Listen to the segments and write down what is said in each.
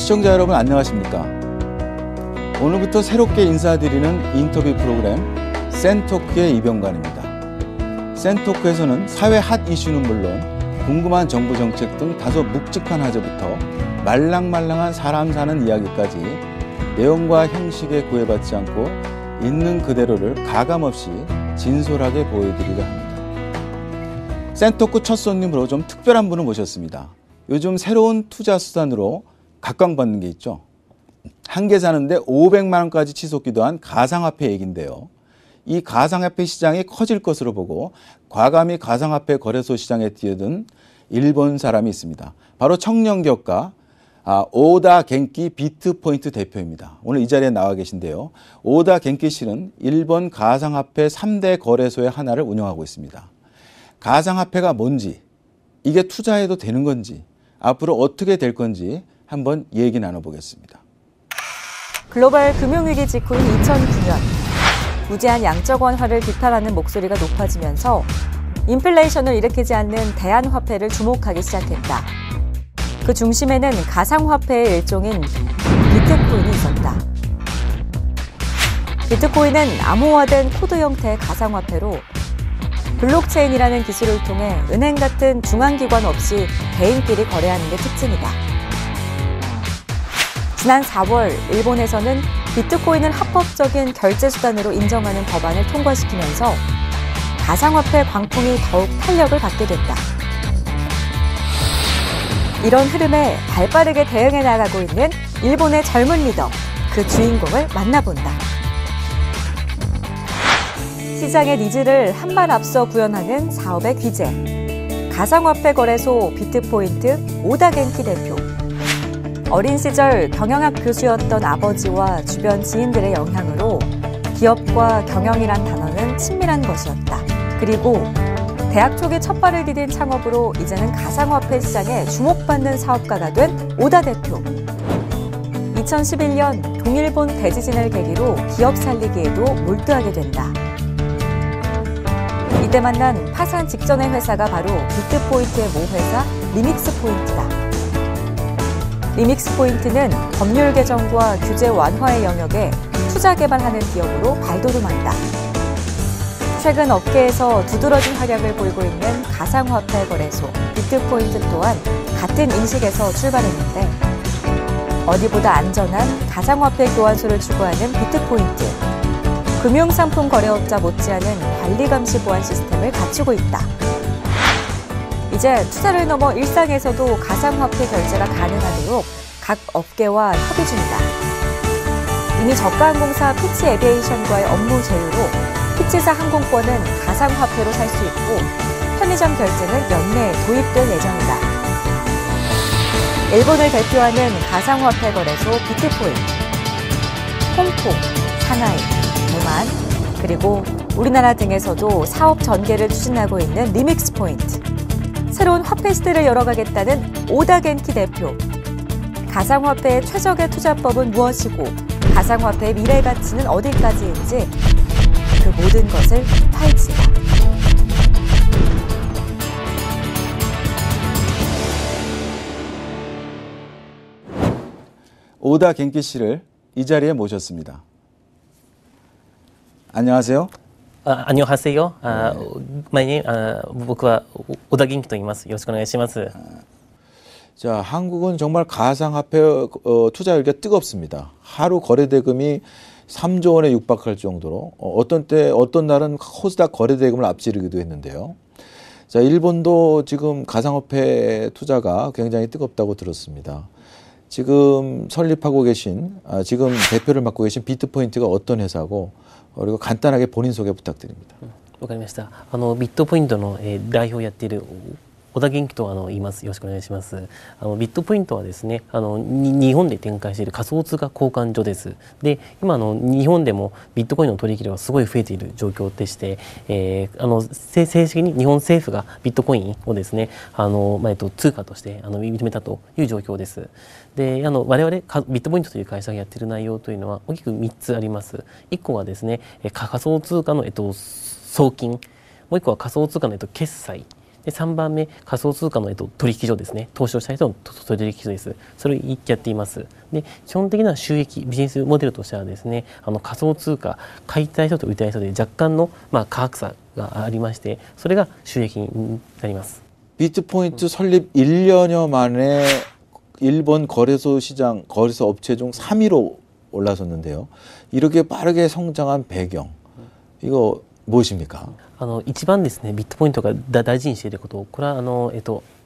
시청자 여러분 안녕하십니까? 오늘부터 새롭게 인사드리는 인터뷰 프로그램 센토크의 이병관입니다. 센토크에서는 사회 핫 이슈는 물론 궁금한 정부 정책 등 다소 묵직한 화제부터 말랑말랑한 사람 사는 이야기까지 내용과 형식에 구애받지 않고 있는 그대로를 가감없이 진솔하게 보여드리려 합니다. 센토크 첫 손님으로 좀 특별한 분을 모셨습니다. 요즘 새로운 투자 수단으로 각광받는 게 있죠. 한 개 사는데 500만 원까지 치솟기도 한 가상화폐 얘기인데요. 이 가상화폐 시장이 커질 것으로 보고 과감히 가상화폐 거래소 시장에 뛰어든 일본 사람이 있습니다. 바로 청년기업가 오다 겐키 비트포인트 대표입니다. 오늘 이 자리에 나와 계신데요. 오다 겐키 씨는 일본 가상화폐 3대 거래소의 하나를 운영하고 있습니다. 가상화폐가 뭔지, 이게 투자해도 되는 건지, 앞으로 어떻게 될 건지 한번 얘기 나눠보겠습니다. 글로벌 금융위기 직후인 2009년, 무제한 양적 완화를 비판하는 목소리가 높아지면서 인플레이션을 일으키지 않는 대안화폐를 주목하기 시작했다. 그 중심에는 가상화폐의 일종인 비트코인이 있었다. 비트코인은 암호화된 코드 형태의 가상화폐로 블록체인이라는 기술을 통해 은행 같은 중앙기관 없이 개인끼리 거래하는 게 특징이다. 지난 4월 일본에서는 비트코인을 합법적인 결제 수단으로 인정하는 법안을 통과시키면서 가상화폐 광풍이 더욱 탄력을 갖게 됐다. 이런 흐름에 발빠르게 대응해 나가고 있는 일본의 젊은 리더, 그 주인공을 만나본다. 시장의 니즈를 한 발 앞서 구현하는 사업의 귀재, 가상화폐 거래소 비트포인트 오다 겐키 대표. 어린 시절 경영학 교수였던 아버지와 주변 지인들의 영향으로 기업과 경영이란 단어는 친밀한 것이었다. 그리고 대학 초기 첫 발을 디딘 창업으로 이제는 가상화폐 시장에 주목받는 사업가가 된 오다 대표. 2011년 동일본 대지진을 계기로 기업 살리기에도 몰두하게 된다. 이때 만난 파산 직전의 회사가 바로 비트포인트의 모회사 리믹스포인트다. 리믹스포인트는 법률 개정과 규제 완화의 영역에 투자 개발하는 기업으로 발돋움한다. 최근 업계에서 두드러진 활약을 보이고 있는 가상화폐 거래소 비트포인트 또한 같은 인식에서 출발했는데 어디보다 안전한 가상화폐 교환소를 추구하는 비트포인트. 금융상품 거래업자 못지않은 관리 감시 보안 시스템을 갖추고 있다. 이제 투자를 넘어 일상에서도 가상화폐 결제가 가능하도록 각 업계와 협의 중이다. 이미 저가항공사 피치 에비에이션과의 업무 제휴로 피치사 항공권은 가상화폐로 살 수 있고 편의점 결제는 연내에 도입될 예정이다. 일본을 대표하는 가상화폐 거래소 비트포인트. 홍콩, 상하이, 대만, 그리고 우리나라 등에서도 사업 전개를 추진하고 있는 리믹스포인트. 새로운 화폐 시대를 열어가겠다는 오다 겐키 대표. 가상화폐의 최적의 투자법은 무엇이고 가상화폐의 미래 가치는 어디까지인지 그 모든 것을 파헤친다. 오다 겐키 씨를 이 자리에 모셨습니다. 안녕하세요. 안녕하세요.僕は小田元気と言います。よろしくお願いします。 자, 한국은 정말 가상화폐 투자 열기가 뜨겁습니다. 하루 거래 대금이 3조 원에 육박할 정도로 어떤 때 어떤 날은 코스닥 거래 대금을 앞지르기도 했는데요. 자, 일본도 지금 가상화폐 투자가 굉장히 뜨겁다고 들었습니다. 지금 설립하고 계신 지금 대표를 맡고 계신 비트포인트가 어떤 회사고 그리고 간단하게 본인 소개 부탁드립니다. わかりました。ビットポイントの代表をやっている小田元気と言います。よろしくお願いします。ビットポイントはですね、日本で展開している仮想通貨交換所です。で、今日本でもビットコインの取引量がすごい増えている状況でして、正式に日本政府がビットコインをですね、通貨として認めたという状況です。で、我々ビットポイントという会社がやっている内容というのは大きく3つあります。1個はですね、仮想通貨の送金、もう1個は仮想通貨の決済。で3番目、仮想通貨の、取引所ですね。投資をした人の取引所です。それをやっています。で、基本的な収益、ビジネスモデルとしてはですね、仮想通貨、買いたい人と売りたい人で若干の、価格差がありまして、それが収益になります。비트포인트 설립 1년여 만에 일본 거래소 시장, 거래소 업체 중 3위로 올라섰는데요. 이렇게 빠르게 성장한 배경, 이거 무엇입니까? 一番ですね、ビットポイントが大事にしていること、これは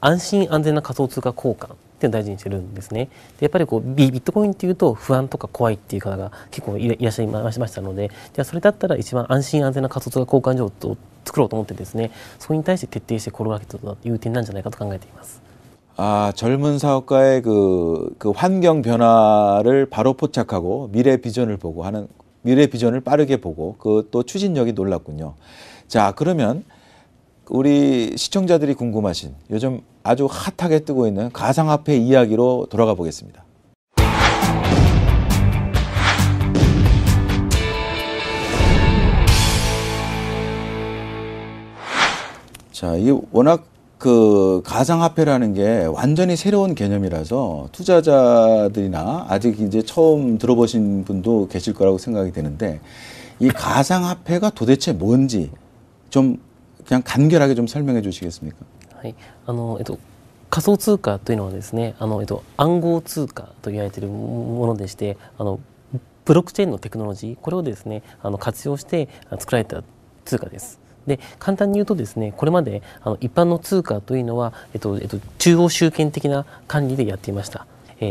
安心安全な仮想通貨交換っていうのを大事にしてるんですね。でやっぱりビットコインっていうと不安とか怖いっていう方が結構いらっしゃいましたので、じゃあそれだったら一番安心安全な仮想通貨交換所を作ろうと思ってですね、それに対して徹底して心がけたという点なんじゃないかと考えています。젊은 사업가의 그 환경 변화를 바로 포착하고 미래 비전을 보고 하는 미래 비전을 빠르게 보고 그 또 추진력이 놀랍군요. 자, 그러면 우리 시청자들이 궁금하신 요즘 아주 핫하게 뜨고 있는 가상화폐 이야기로 돌아가 보겠습니다. 자, 이 워낙 그 가상화폐라는 게 완전히 새로운 개념이라서 투자자들이나 아직 이제 처음 들어보신 분도 계실 거라고 생각이 되는데 이 가상화폐가 도대체 뭔지 좀 그냥 간결하게 좀 설명해 주시겠습니까? はい、仮想通貨というのはですね、暗号通貨と言われているものでして、ブロックチェーンのテクノロジー、これをですね、活用して作られた通貨です。で簡単に言うとですね、これまで一般の通貨というのは、中央集権的な管理でやっていました。な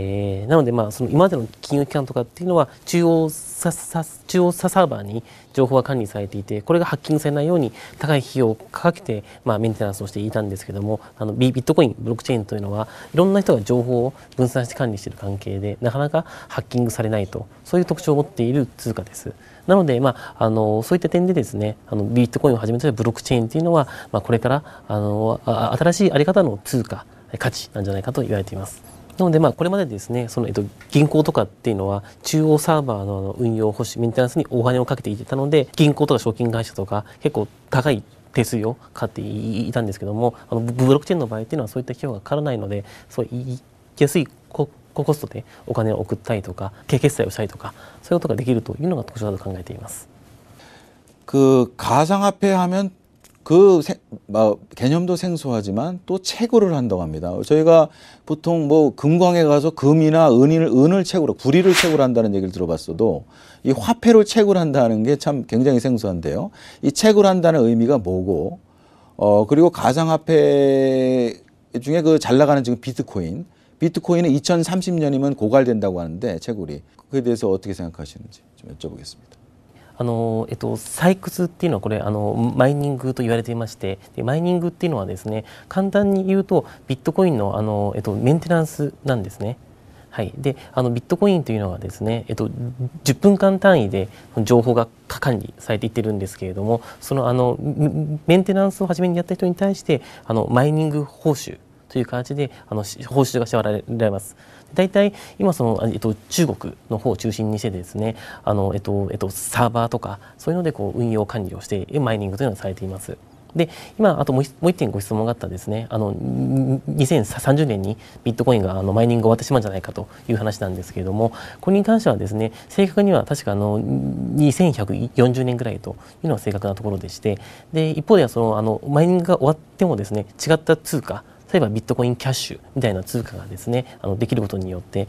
ので、その今までの金融機関とかっていうのは中央サーバーに情報が管理されていて、これがハッキングされないように高い費用をかけて、メンテナンスをしていたんですけども、ビットコインブロックチェーンというのはいろんな人が情報を分散して管理している関係で、なかなかハッキングされないと、そういう特徴を持っている通貨です。なので、そういった点でですね、ビットコインをはじめとしたブロックチェーンというのは、これから新しいあり方の通貨価値なんじゃないかと言われています。なので、これまでですね、銀行とかっていうのは中央サーバーの運用保守メンテナンスにお金をかけていたので、銀行とか証券会社とか結構高い手数料をかかっていたんですけども、ブロックチェーンの場合っていうのはそういった費用がかからないので、そう安いコストでお金を送ったりとか決済をしたりとか、そういうことができるというのが特徴だと考えています。그 가상화폐 하면 개념도 생소하지만 또 채굴을 한다고 합니다. 저희가 보통 뭐 금광에 가서 금이나 은을 채굴, 구리를 채굴한다는 얘기를 들어봤어도 이 화폐를 채굴한다는 게 참 굉장히 생소한데요. 이 채굴한다는 의미가 뭐고, 그리고 가상화폐 중에 그 잘 나가는 지금 비트코인은 2030년이면 고갈된다고 하는데 채굴이 그에 대해서 어떻게 생각하시는지 좀 여쭤보겠습니다. 採掘っていうのはこれマイニングと言われていまして、でマイニングっていうのはですね、簡単に言うとビットコインのメンテナンスなんですね。はい、でビットコインというのはですね、10分間単位で情報が管理されていってるんですけれども、そのメンテナンスを初めにやった人に対してマイニング報酬という形で報酬が支払われます。大体今中国の方を中心にしてですね、サーバーとかそういうので運用管理をしてマイニングというのがされています。で今あともう一点ご質問があったですね、2030年にビットコインがマイニング終わってしまうんじゃないかという話なんですけれども、これに関してはですね、正確には確か2140年ぐらいというのが正確なところでして、で一方ではマイニングが終わってもですね、違った通貨、例えばビットコインキャッシュみたいな通貨がですねできることによって、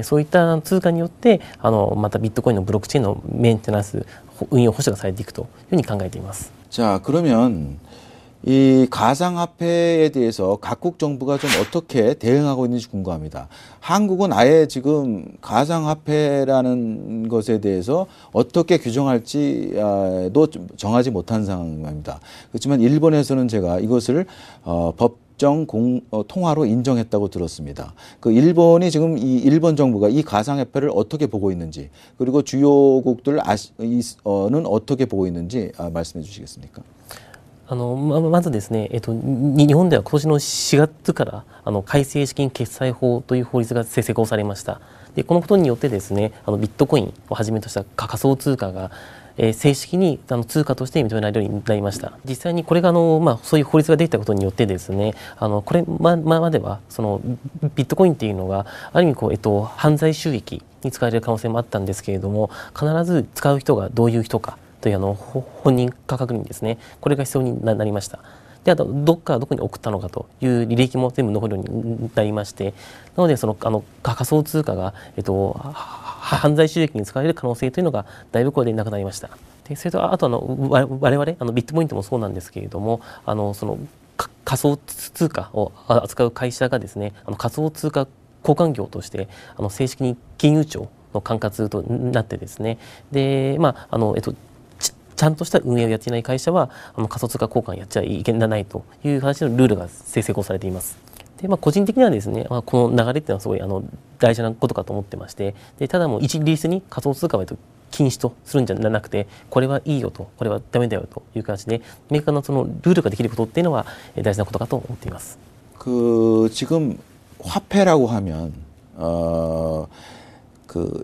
そういった通貨によってまたビットコインのブロックチェーンのメンテナンス運用保守がされていくというふうに考えています。 자, 그러면 이 가상화폐에 대해서 각국 정부가 좀 어떻게 대응하고 있는지 궁금합니다. 한국은 아예 지금 가상화폐라는 것에 대해서 어떻게 규정할지도 정하지 못한 상황입니다. 그렇지만 일본에서는 제가 이것을 법정 통화로 인정했다고 들었습니다. 그 일본이 지금 이 일본 정부가 이 가상화폐를 어떻게 보고 있는지, 그리고 주요국들은 어떻게 보고 있는지 말씀해 주시겠습니까? まずですね、日本では今年の4月から改正資金決済法という法律が施行されました。でこのことによってですね、ビットコインをはじめとした仮想通貨が正式に通貨として認められるようになりました。実際にこれがそういう法律ができたことによってですね、これまではそのビットコインっていうのがある意味犯罪収益に使われる可能性もあったんですけれども、必ず使う人がどういう人かという本人確認ですね、これが必要になりました。で、あとどこに送ったのかという履歴も全部残るようになりまして、なのでその仮想通貨が、犯罪収益に使われる可能性というのがだいぶこれでなくなりました。で、それとあと我々ビットポイントもそうなんですけれども、その仮想通貨を扱う会社がですね、仮想通貨交換業として正式に金融庁の管轄となってですね、で、ちゃんとした運営をやっていない会社は仮想通貨交換やっちゃいけないという話のルールが成功されています。で、個人的にはですね、この流れっていうのはすごい大事なことかと思ってまして、で、ただもう一律に仮想通貨は禁止とするんじゃなくて、これはいいよと、これはダメだよという形で明確なそのルールができることっていうのは大事なことかと思っています。지금 화폐라고 하면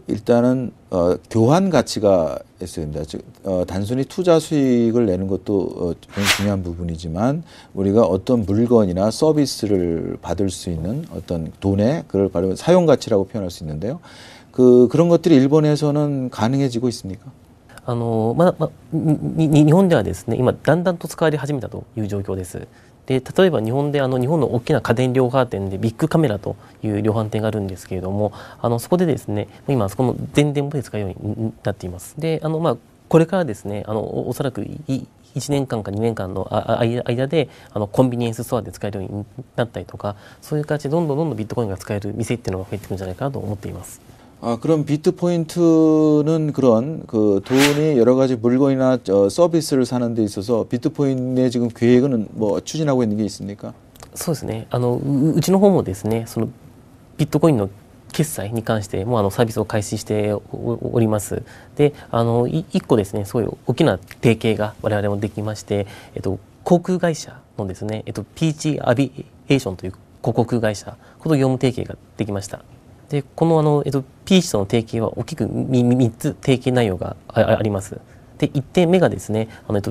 일단은 교환 가치가 있어야 됩니다. 즉 단순히 투자 수익을 내는 것도 굉장히 중요한 부분이지만 우리가 어떤 물건이나 서비스를 받을 수 있는 어떤 돈의 그걸 바로 사용 가치라고 표현할 수 있는데요. 그런 것들이 일본에서는 가능해지고 있습니까? 日本ではですね、今だんだんと使われ始めたという状況です。で、例えば日本の大きな家電量販店でビッグカメラという量販店があるんですけれども、そこでですね、今そこの全店舗で使うようになっています。で、これからですね、おそらく1年間か2年間の間でコンビニエンスストアで使えるようになったりとか、そういう形でどんどんビットコインが使える店っていうのが増えてくるんじゃないかなと思っています。그럼 비트포인트는 그런 돈이 여러 가지 물건이나 서비스를 사는 데 있어서 비트포인트의 지금 계획은 뭐 추진하고 있는 게 있습니까? そうですね。うちの方もですね、そのビットコインの決済に関してもサービスを開始しております。で、一個ですね、そういう大きな提携が我々もできまして、航空会社のですね、ピーチアビエーションという航空会社、この業務提携ができました。で、このピーチとの提携は大きく3つ提携内容があります。で、1点目がですね、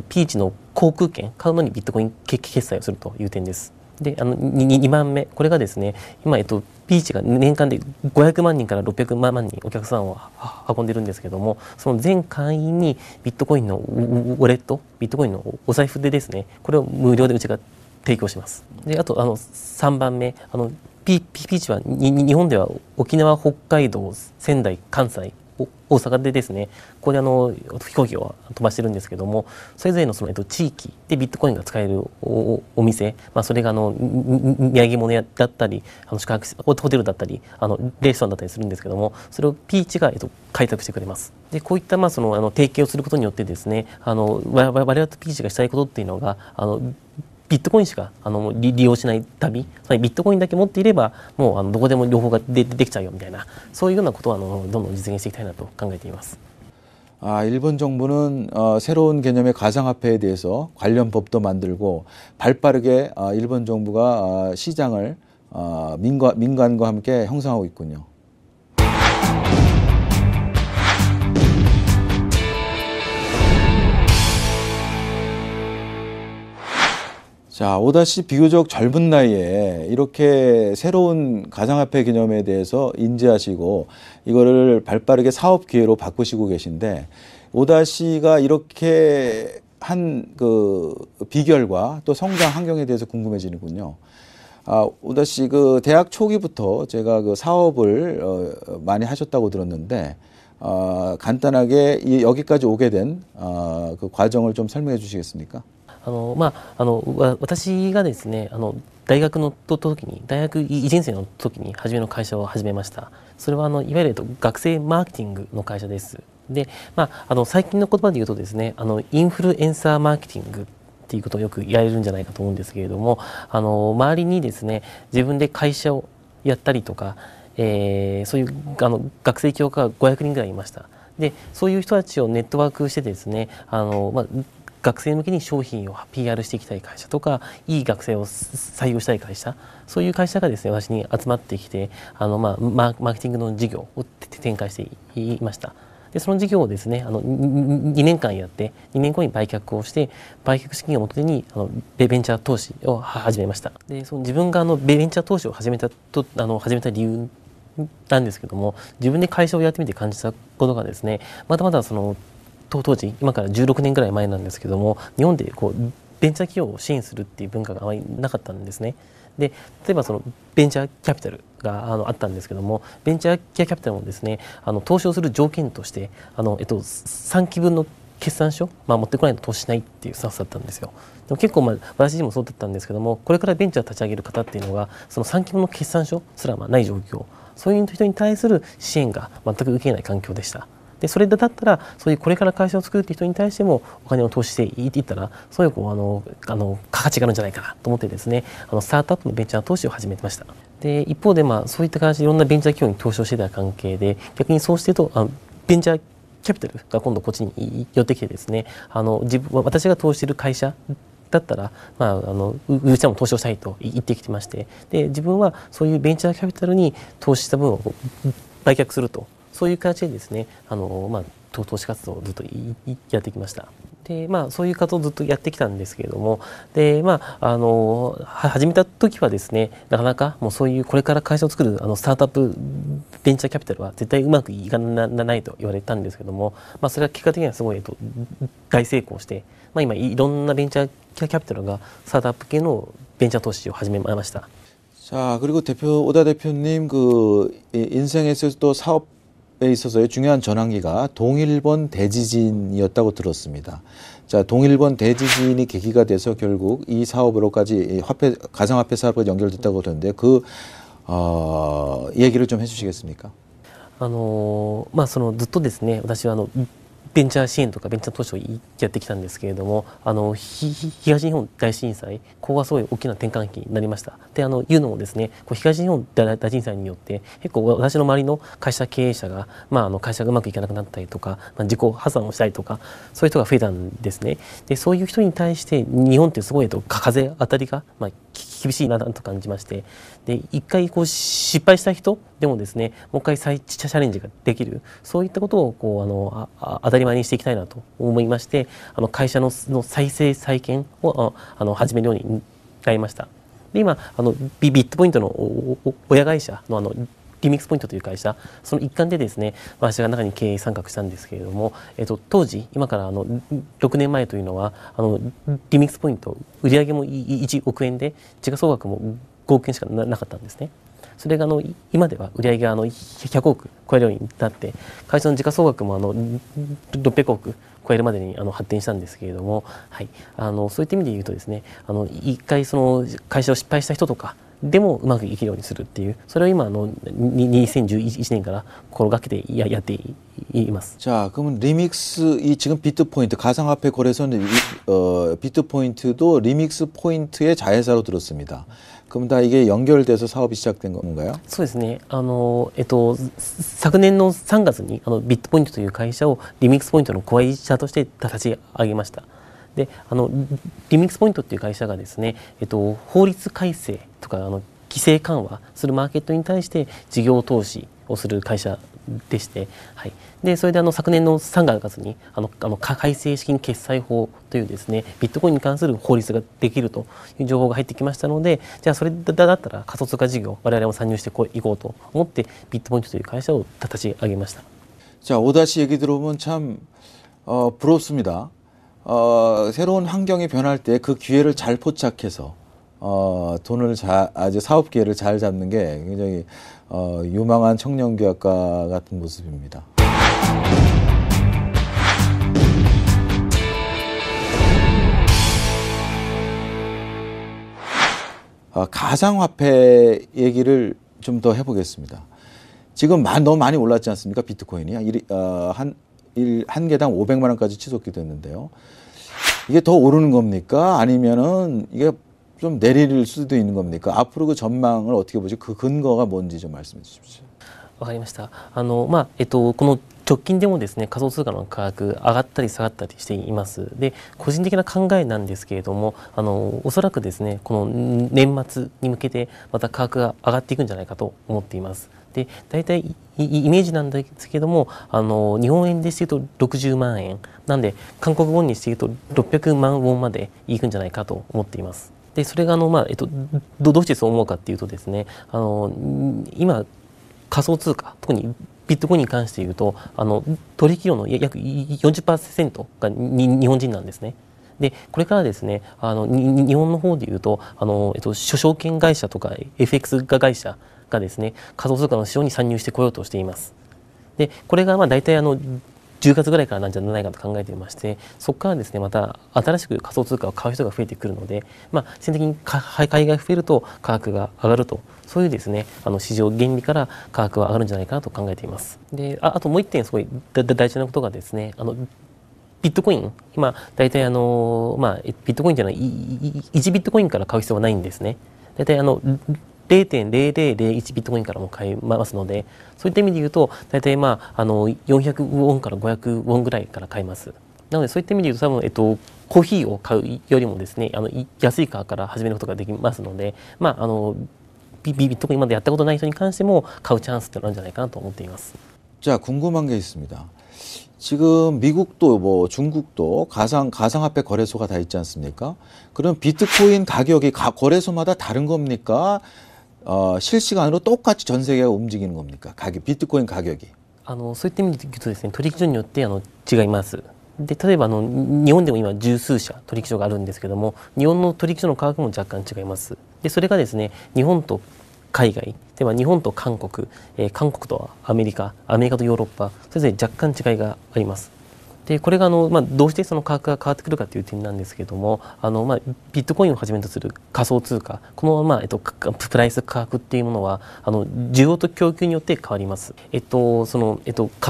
ピーチの航空券買うのにビットコイン決済をするという点です。で、2番目、これがですね、今、ピーチが年間で500万人から600万人お客さんを運んでるんですけども、その全会員にビットコインのウォレット、ビットコインのお財布でですね、これを無料でうちが提供します。で、あと3番目、ピーチは日本では沖縄、北海道、仙台、関西、大阪でですね、ここで飛行機を飛ばしてるんですけども、それぞれの地域でビットコインが使えるお店、それが土産物屋だったり、宿泊ホテルだったり、レストランだったりするんですけども、それをピーチが開拓してくれます。で、こういった提携をすることによってですね、我々とピーチがしたいことっていうのがビットコインしか利用しない旅、ビットコインだけ持っていればもうどこでも両方ができちゃうよみたいな、そういうようなことをどんどん実現していきたいなと考えています。일본 정부는 새로운 개념의 가상화폐에 대해서 관련 법도 만들고 발빠르게 일본 정부가 시장을 민간과 함께 형성하고 있군요. 자, 오다 씨 비교적 젊은 나이에 이렇게 새로운 가상화폐 개념에 대해서 인지하시고 이거를 발빠르게 사업 기회로 바꾸시고 계신데, 오다 씨가 이렇게 한 비결과 또 성장 환경에 대해서 궁금해지는군요. 오다 씨 대학 초기부터 제가 사업을 많이 하셨다고 들었는데, 간단하게 여기까지 오게 된 그 과정을 좀 설명해 주시겠습니까? 私がですね、大学の時に、大学1年生の時に初めの会社を始めました。それはいわゆる学生マーケティングの会社です。で、最近の言葉で言うとですね、インフルエンサーマーケティングっていうことをよくやれるんじゃないかと思うんですけれども、周りにですね、自分で会社をやったりとか、そういう学生起業家が500人ぐらいいました。で、そういう人たちをネットワークしてですね、学生向けに商品を PR していきたい会社とか、いい学生を採用したい会社、そういう会社がですね、私に集まってきて、マーケティングの事業を展開していました。でその事業をですね2年間やって2年後に売却をして売却資金を元手にベンチャー投資を始めました。でその自分がベンチャー投資を始めた理由なんですけども、自分で会社をやってみて感じたことがですね、まだまだ当時今から16年ぐらい前なんですけども、日本でベンチャー企業を支援するっていう文化があまりなかったんですね。で例えばベンチャーキャピタルがあったんですけども、ベンチャーキャピタルもですね投資をする条件として3期分の決算書、持ってこないと投資しないっていうスタンスだったんですよ。でも結構私自身もそうだったんですけども、これからベンチャーを立ち上げる方っていうのがその3期分の決算書すらない状況、そういう人に対する支援が全く受けない環境でした。でそれだったらそういうこれから会社を作るっていう人に対してもお金を投資していったらそういう価値があるんじゃないかなと思ってですねスタートアップのベンチャー投資を始めてました。で一方でそういった形でいろんなベンチャー企業に投資をしていた関係で、逆にそうしてるとベンチャーキャピタルが今度こっちに寄ってきてですね私が投資している会社だったら、うちらも投資をしたいと言ってきてまして、で自分はそういうベンチャーキャピタルに投資した分を売却すると、そういう形でですね投資活動をずっとやってきました。でそういう活動をずっとやってきたんですけれども、で始めた時はですねなかなかもうそういうこれから会社を作るスタートアップベンチャーキャピタルは絶対うまくいかないと言われたんですけども、それは結果的にはすごい大成功して、今いろんなベンチャーキャピタルがスタートアップ系のベンチャー投資を始めました。 자, 그리고 오다 대표님 인생에서 또 사업에 있어서의 중요한 전환기가 동일본 대지진이었다고 들었습니다. 자, 동일본 대지진이 계기가 돼서 결국 이 사업으로까지 가상화폐 사업과 연결됐다고 그러는데 얘기를 좀 해주시겠습니까? ずっとですね私はベンチャー支援とかベンチャー投資をやってきたんですけれども、東日本大震災、ここがすごい大きな転換期になりました。でいうのもですね東日本大震災によって結構私の周りの会社経営者が、会社がうまくいかなくなったりとか、自己破産をしたりとかそういう人が増えたんですね。でそういう人に対して日本ってすごい風当たりが、厳しいなと感じまして、で一回失敗した人でもですねもう一回再チャレンジができる、そういったことを当たり前にしていきたいなと思いまして、会社の再生再建を始めるようになりました。で今ビットポイントの親会社のリミックスポイントという会社、その一環でですね私が中に経営参画したんですけれども、当時今から6年前というのはリミックスポイント売上も1億円で時価総額も5億円しかなかったんですね。それが今では売上が100億超えるようになって、会社の時価総額も600億超えるまでに発展したんですけれども、そういった意味で言うとですね一回会社を失敗した人とかでもうまくいけるようにするっていう、それを今2011年から心がけてやっています。 자, 그러면 리믹스 지금 비트포인트 가상화폐 거래소는 비트포인트도 리믹스 포인트의 자회사로 들었습니다. 그럼 다 이게 연결돼서 사업이 시작된 건가요? そうですね。昨年の3月にビットポイントという会社をリミックスポイントの子会社として立ち上げました。でリミックスポイントっていう会社がですね、法律改正とか規制緩和するマーケットに対して事業投資をする会社でして、でそれで昨年の3月に改正資金決済法というですねビットコインに関する法律ができるという情報が入ってきましたので、じゃあそれだったら仮想通貨事業我々も参入していこうと思ってビットポイントという会社を立ち上げました。 자, 오다 씨 얘기 들어보면 참 부럽습니다. 새로운 환경이 변할 때 그 기회를 잘 포착해서 아주 사업 기회를 잘 잡는 게 굉장히 유망한 청년교학과 같은 모습입니다. 가상화폐 얘기를 좀 더 해보겠습니다. 지금 너무 많이 올랐지 않습니까? 비트코인이 한 개당 500만 원까지 치솟게 됐는데요. 이게 더 오르는 겁니까? 아니면은 이게 좀 내릴 수도 있는 겁니까? 앞으로 그 전망을 어떻게 보지? 그 근거가 뭔지 좀 말씀해 주십시오. わかりました。この直近でもですね、仮想通貨の価格上がったり下がったりしています。で、個人的な考えなんですけれども、おそらくですね、この年末に向けてまた価格が上がっていくんじゃないかと思っています。で、大体イメージなんですけども、日本円でして言うと60万円なんで、韓国ウォンにして言うと600万ウォンまでいくんじゃないかと思っています。で、それがどうしてそう思うかっていうとですね、今仮想通貨、特にビットコインに関して言うと、取引量の約 40% が日本人なんですね。で、これからですね、日本の方で言うと、証券会社とか FX 会社がですね、仮想通貨の市場に参入してこようとしています。で、これが大体10月ぐらいからなんじゃないかと考えていまして、そこからですね、また新しく仮想通貨を買う人が増えてくるので、必然的に買いが増えると価格が上がると、そういうですね、市場原理から価格は上がるんじゃないかなと考えています。で、あともう一点すごい大事なことがですね、ビットコイン、今、大体ビットコインというのは1ビットコインから買う必要はないんですね。大体0.0001ビットコインからも買えますので、そういった意味で言うと、大体400ウォンから500ウォンぐらいから買えます。なので、そういった意味で言うと、多分、コーヒーを買うよりもですね、安い価格から始めることができますので、ビットコインまでやったことない人に関しても買うチャンスってあるんじゃないかなと思っています。자, 궁금한 게 있습니다. 지금 미국도 뭐 중국도 가상화폐 거래소가 다 있지 않습니까? 그럼 비트코인 가격이 거래소마다 다른 겁니까? 실시간으로 똑같이 전 세계가 움직이는 겁니까? 비트코인 가격이. そういった意味で言うとですね、取引所によって違います。で、例えば日本でも今十数社取引所があるんですけども、日本の取引所の価格も若干違います。で、それがですね、日本と海外、では日本と韓国、韓国とアメリカとヨーロッパ、それぞれ若干違いがあります。で、これがどうしてその価格が変わってくるかという点なんですけれども、ビットコインをはじめとする仮想通貨、このプライス価格っていうものは需要と供給によって変わります。仮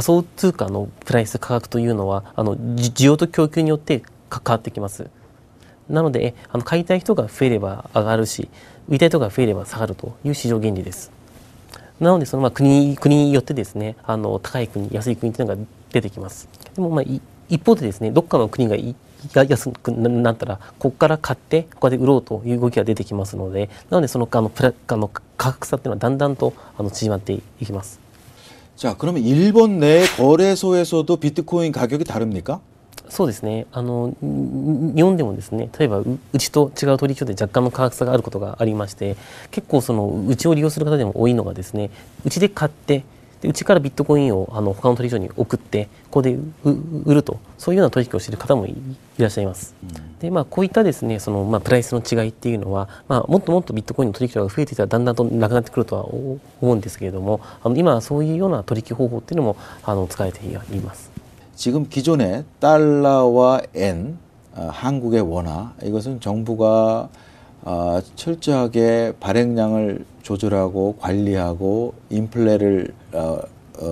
想通貨のプライス価格というのは需要と供給によって変わってきます。なので買いたい人が増えれば上がるし、売りたい人が増えれば下がるという市場原理です。なので国によってですね、高い国、安い国というのが出てきます。でも一方でですね、どっかの国が安くなったらここから買って他で売ろうという動きが出てきますので、なので価格差っていうのはだんだんと縮まっていきます。 자, 그러면 일본 내 거래소에서도 비트코인 가격이 다릅니까? そうですね。日本でもですね、例えばうちと違う取引所で若干の価格差があることがありまして、結構うちを利用する方でも多いのがですね、うちで買ってでうちからビットコインを他の取引所に送ってここで売ると、そういうような取引をしている方もいらっしゃいます。で、こういったですね、プライスの違いっていうのは、もっともっとビットコインの取引所が増えていたらだんだんとなくなってくるとは思うんですけれども、今はそういうような取引方法っていうのも使えています。 지금 기존의 달러와 엔, 한국의 원화, 이것은 정부가 철저하게 발행량을 조절하고 관리하고 인플레를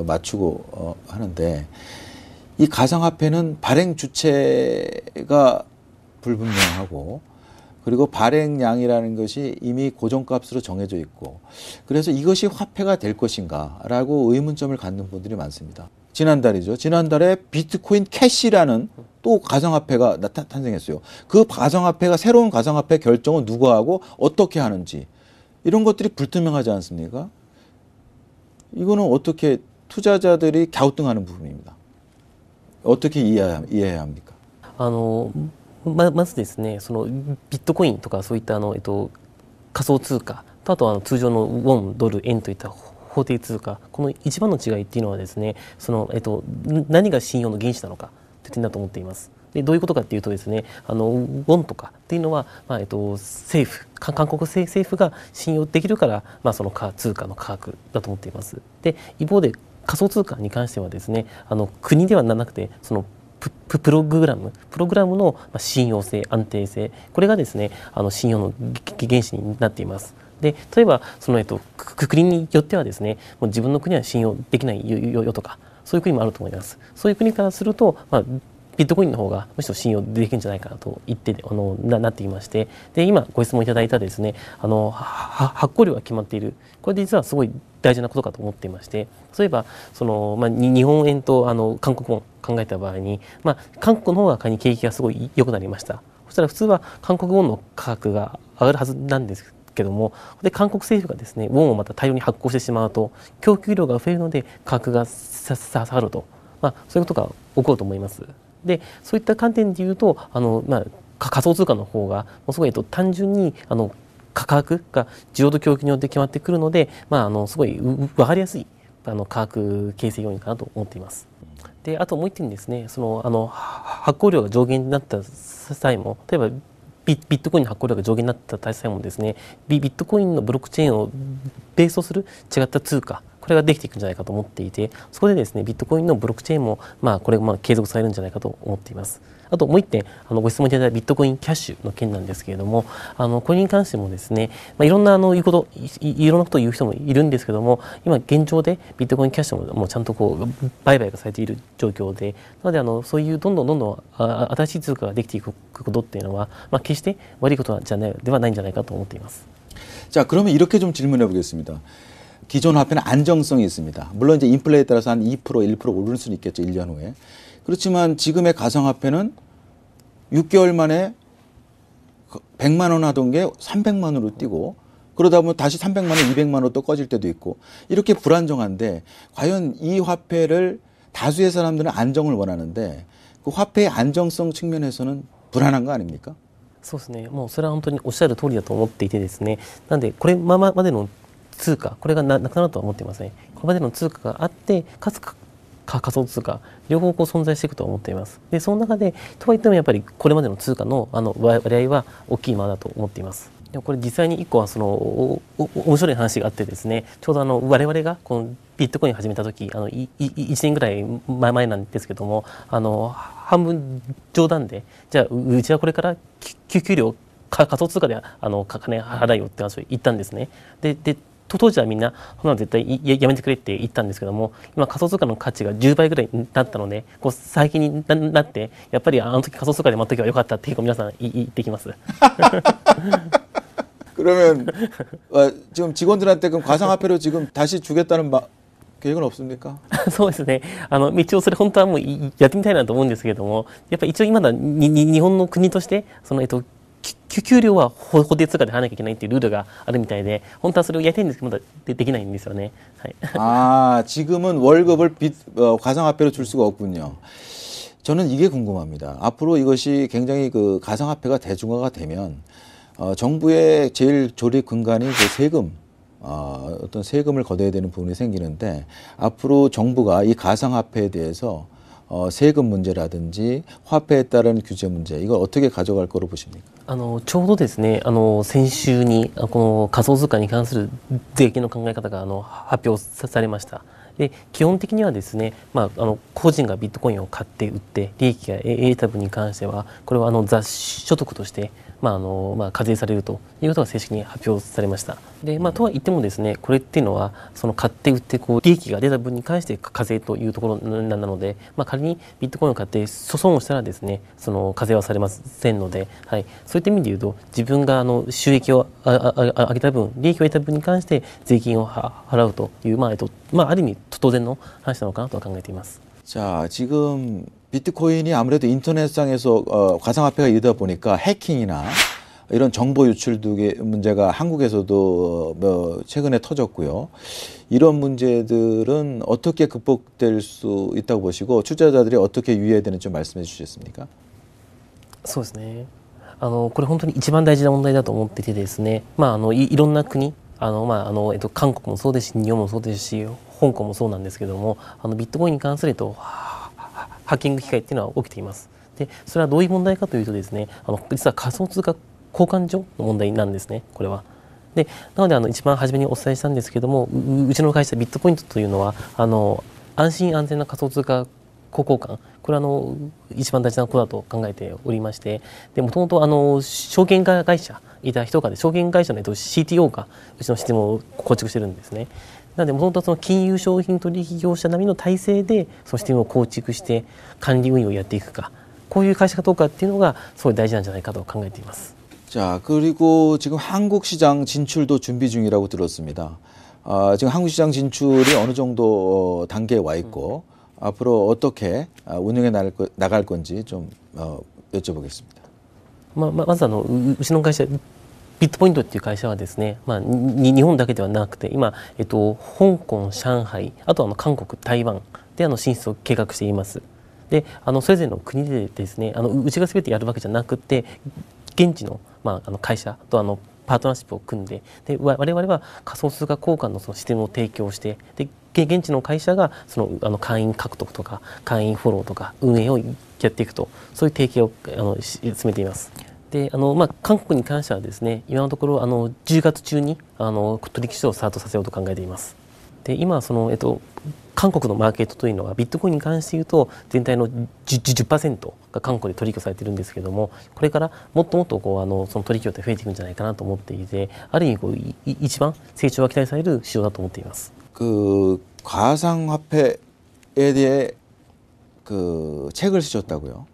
맞추고 하는데, 이 가상화폐는 발행 주체가 불분명하고, 그리고 발행량이라는 것이 이미 고정값으로 정해져 있고, 그래서 이것이 화폐가 될 것인가 라고 의문점을 갖는 분들이 많습니다. 지난달에 비트코인 캐시라는 또 가상화폐가 탄생했어요. 그 가상화폐가, 새로운 가상화폐 결정은 누가 하고 어떻게 하는지, 이런 것들이 불투명하지 않습니까? 이거는 어떻게 투자자들이 갸우뚱하는 부분입니다. 어떻게 이해해야 합니까? まずですね、ビットコインとかそういった仮想通貨と、あと通常のウォン、ドル、円といった法定通貨、この一番の違いっていうのはですね、何が信用の原資なのかという点だと思っています。で、どういうことかっていうとですね、ウォンとかっていうのは、政府、韓国政府が信用できるから、その通貨の価格だと思っています。で、一方で仮想通貨に関してはですね、国ではなくてプログラムの信用性、安定性、これがですね、信用の原資になっています。で、例えば国によってはですね、もう自分の国は信用できないよとか、そういう国もあると思います。そういう国からすると、ビットコインの方がむしろ信用できるんじゃないかなと言ってなっていまして、で今ご質問いただいたですね、発行量が決まっている、これ実はすごい大事なことかと思っていまして、そういえば日本円と韓国ウォン考えた場合に、韓国の方が仮に景気がすごい良くなりました。そしたら普通は韓国ウォンの価格が上がるはずなんですけども、で韓国政府がですねウォンをまた大量に発行してしまうと供給量が増えるので価格が下がると、そういうことが起こると思います。でそういった観点でいうと仮想通貨の方がもうすごい単純に価格が需要と供給によって決まってくるので、すごい分かりやすい価格形成要因かなと思っています。であともう一点ですね、発行量が上限になった際も、例えばビットコインの発行量が上限になった際もですね、ビットコインのブロックチェーンをベースとする違った通貨、これができていくんじゃないかと思っていて、そこでですねビットコインのブロックチェーンもこれが継続されるんじゃないかと思っています。あともう一点ご質問いただいたビットコインキャッシュの件なんですけれども、これに関してもですね、いろんな言うこといろんなことを言う人もいるんですけども、今現状でビットコインキャッシュもうちゃんと売買がされている状況で、なのでそういうどんどん新しい通貨ができていくことっていうのは、決して悪いことではないんじゃないかと思っています。자, 그러면 이렇게 좀 질문해 보겠습니다. 기존 화폐는 안정성이 있습니다. 물론 이제 인플레에 따라서 한 2%, 1% 오를 수는 있겠죠. 1년 후에. 그렇지만 지금의 가상화폐는 6개월 만에 100만 원 하던 게 300만 원으로 뛰고, 그러다 보면 다시 300만 원, 200만 원 또 꺼질 때도 있고, 이렇게 불안정한데 과연 이 화폐를 다수의 사람들은 안정을 원하는데 그 화폐의 안정성 측면에서는 불안한 거 아닙니까? そうですね。もうそれは本当におっしゃる通りだと思っていてですね。なんでこれまでの通貨、これがなくなるとは思っていません。これまでの通貨があって、かつ仮想通貨両方存在していくと思っています。でその中でとはいってもやっぱりこれまでの通貨の割合は大きいままだと思っています。でもこれ実際に1個は面白い話があってですね、ちょうど我々がこのビットコイン始めた時1年ぐらい前なんですけども、半分冗談で、じゃあうちはこれから給料仮想通貨で金払いよって話を言ったんですね。で当時はみんなほな絶対やめてくれって言ったんですけども、今仮想通貨の価値が10倍ぐらいになったので、最近になってやっぱりあの時仮想通貨で待っとけばよかったって皆さん言ってきます。그러면 지금 직원들한테 그럼 가상화폐로 지금 다시 주겠다는 계획은 없습니까? そうですね。一応それ本当はもうやってみたいなと思うんですけれども、やっぱり一応今だ日本の国として給料は法定通貨で払わなきゃいけないっていうルールがあるみたいで、本当はそれをやりたいんですけどまだできないんですよね。はい。지금은 월급을 가상화폐로 줄 수가 없군요. 저는 이게 궁금합니다. 앞으로 이것이 굉장히 그 가상화폐가 대중화가 되면 정부의 제일 조립 근간이 그 세금, 어떤 세금을 걷어야 되는 부분이 생기는데, 앞으로 정부가 이 가상화폐에 대해서 세금 문제라든지 화폐에 따른 규제 문제, 이걸 어떻게 가져갈 거로 보십니까? ちょうどですね、先週にこの仮想通貨に関する税金の考え方が発表されました。で基本的にはですね、個人がビットコインを買って売って利益が得た分に関しては、これは雑所得として課税されるということが正式に発表されました。でとは言ってもですね、これっていうのは買って売って利益が出た分に関して課税というところなので、仮にビットコインを買って損をしたらですね、課税はされませんので、はい、そういった意味で言うと自分が収益を上げた分、利益を得た分に関して税金を払うという、ある意味当然の話なのかなと考えています。 자, 지금 비트코인이 아무래도 인터넷상에서 가상화폐가 이다 보니까 해킹이나 이런 정보 유출 등의 문제가 한국에서도 최근에 터졌고요. 이런 문제들은 어떻게 극복될 수 있다고 보시고 투자자들이 어떻게 유의해야 되는지 좀 말씀해 주시겠습니까? そうですね。これ本当に一番大事な問題だと思っていてですね、いろんな国、韓国もそうですし、日本もそうですし、香港もそうなんですけども、ビットコインに関するハッキング被害っていうのは起きています。でそれはどういう問題かというとですね、実は仮想通貨交換所の問題なんですね、これは。でなので一番初めにお伝えしたんですけども、うちの会社ビットポイントというのは安心安全な仮想通貨交換、これは一番大事なことだと考えておりまして、でもともと証券会社いた人が証券会社のCTO がうちのシステムを構築してるんですね。なのでもともと金融商品取引業者並みの体制でそのシステムを構築して管理運用をやっていくか、こういう会社かどうかっていうのがすごい大事なんじゃないかと考えています。 자, 그리고 지금 한국 시장 진출도 준비 중이라고 들었습니다. 지금 한국 시장 진출이 어느 정도 단계에 와 있고 앞으로 어떻게 운영해 나갈 건지 좀 여쭤보겠습니다. まずうちの会社ビットポイントっていう会社はですね、日本だけではなくて今、香港、上海、あと韓国、台湾で進出を計画しています。でそれぞれの国でですねうちが全てやるわけじゃなくて現地の、会社とパートナーシップを組んで、我々は仮想通貨交換のシステムを提供して、で現地の会社が会員獲得とか会員フォローとか運営をやっていくと、そういう提携を進めています。で韓国に関してはですね今のところ10月中に取引所をスタートさせようと考えています。で今韓国のマーケットというのはビットコインに関して言うと全体の 10% が韓国で取引されているんですけども、これからもっともっとその取引量って増えていくんじゃないかなと思っていて、ある意味一番成長が期待される市場だと思っています。 가상화폐에 대해 책을 쓰셨다고요.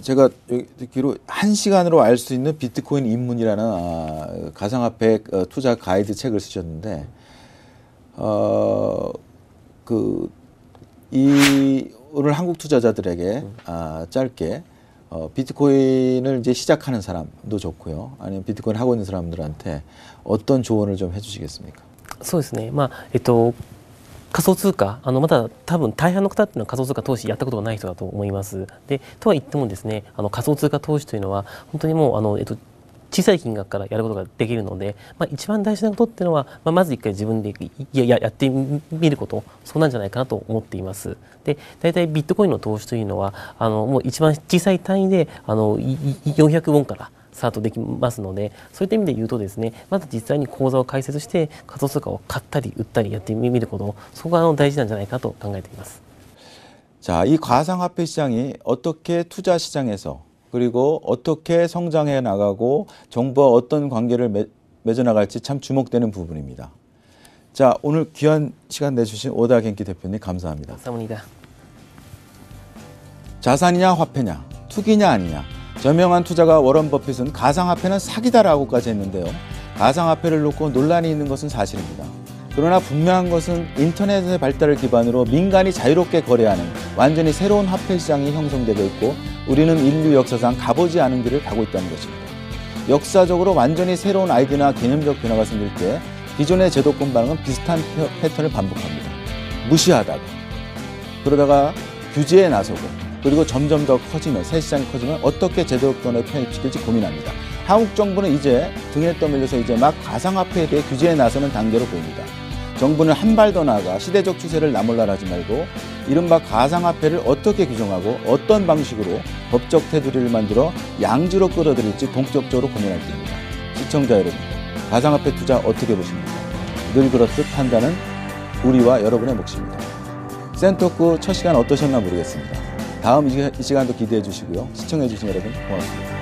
제가 듣기로 1시간으로 알 수 있는 비트코인 입문이라는 가상화폐 투자 가이드 책을 쓰셨는데 오늘 한국 투자자들에게 짧게 비트코인을 이제 시작하는 사람도 좋고요. 아니면 비트코인 하고 있는 사람들한테 어떤 조언을 좀 해주시겠습니까? そうですね。仮想通貨まだ多分大半の方っていうのは仮想通貨投資やったことがない人だと思います。でとは言ってもですね仮想通貨投資というのは本当にもう小さい金額からやることができるので、一番大事なことっていうのは、まず一回自分でやってみること、そうなんじゃないかなと思っています。で大体ビットコインの投資というのはもう一番小さい単位で400ウォンからスタートできますので、そういった意味で言うとですねまず実際に口座を開設して仮想通貨を買ったり売ったりやってみること、そこが大事なんじゃないかと考えています。 자, 이 가상화폐 시장이 어떻게 투자 시장에서 그리고 어떻게 성장해 나가고 정부와 어떤 관계를 맺어 나갈지 참 주목되는 부분입니다. 자, 오늘 귀한 시간 내주신 오다 겐키 대표님 감사합니다. 감사합니다. 자산이냐 화폐냐, 투기냐 아니냐. 저명한 투자가 워런 버핏은 가상화폐는 사기다라고까지 했는데요. 가상화폐를 놓고 논란이 있는 것은 사실입니다. 그러나 분명한 것은 인터넷의 발달을 기반으로 민간이 자유롭게 거래하는 완전히 새로운 화폐 시장이 형성되고 있고 우리는 인류 역사상 가보지 않은 길을 가고 있다는 것입니다. 역사적으로 완전히 새로운 아이디어나 개념적 변화가 생길 때 기존의 제도권 반응은 비슷한 패턴을 반복합니다. 무시하다가 그러다가 규제에 나서고 그리고 점점 더 커지면 새 시장이 커지면 어떻게 제도권을 편입시킬지 고민합니다. 한국 정부는 이제 등에 떠밀려서 이제 막 가상화폐에 대해 규제에 나서는 단계로 보입니다. 정부는 한 발 더 나아가 시대적 추세를 나몰라라지 말고 이른바 가상화폐를 어떻게 규정하고 어떤 방식으로 법적 테두리를 만들어 양지로 끌어들일지 본격적으로 고민할 때입니다. 시청자 여러분, 가상화폐 투자 어떻게 보십니까? 늘 그렇듯 판단은 우리와 여러분의 몫입니다. 센토크 첫 시간 어떠셨나 모르겠습니다. 다음 이 시간도 기대해 주시고요. 시청해 주신 여러분 고맙습니다.